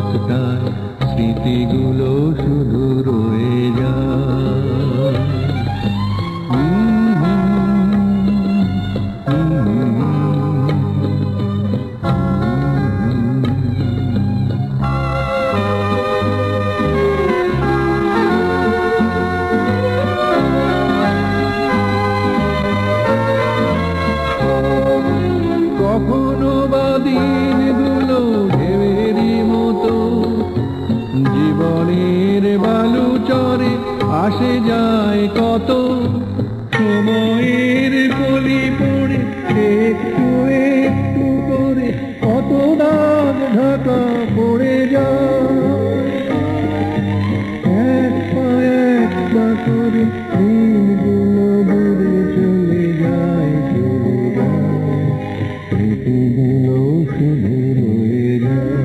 পথটায় স্মৃতিগুলো শুধু রয়ে যায়। কখনো বা দিনগুলো ঢেউয়েরই মতো জীবনের বালুচরে আসে যায় কত, সময়ের গলি পড়ে একটু একটু করে কত দাগ ঢাকা পড়ে যায়। এক পা করে দিনগুলো দূরে চলে যায়, চলে যায়, স্মৃতিগুলো শুধু রয়ে যায়।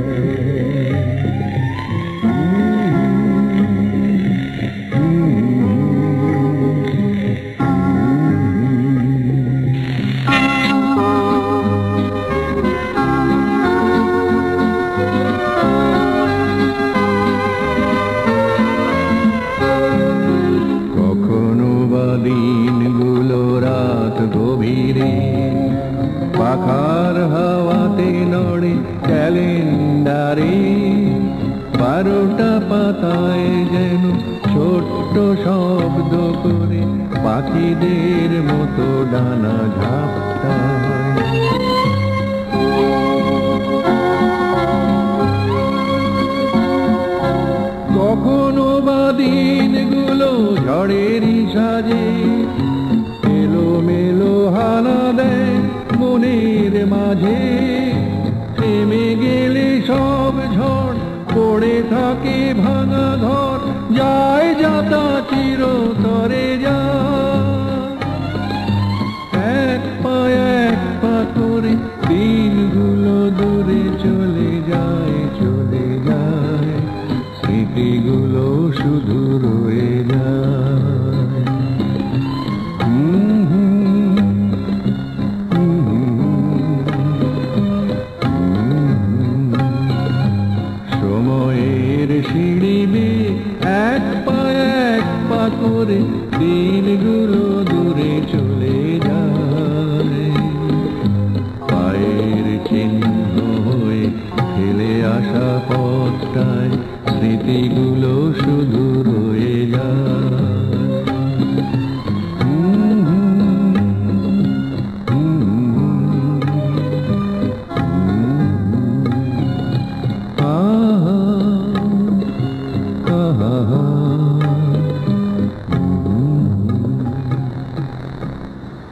কখনো বা দিনগুলো রাত গভীরে পাখার হাওয়াতে নড়ে ক্যালেন্ডারে, 12টা পাতায় যেন ছোট্ট শব্দ করে পাখিদের মতো ডানা ঝাপটায়। কখনো বা দিনগুলো ঝড়েরই সাজে এলোমেলো হানা দেয় মনের মাঝে, থেমে গেলে সব ঝড় পড়ে থাকে ভাঙা ঘর, যায় যাতা চিরতরে যায়। এক পা করে দিনগুলো দূরে চলে যায়, চলে যায়, স্মৃতিগুলো শুধু রয়ে যায়। সময়ের সিঁড়ি বেয়ে এক পা করে দিনগুলো দূরে চলে যায়, পায়ের চিহ্ন হয়ে ফেলে আসা পথটায় স্মৃতিগুলো শুধু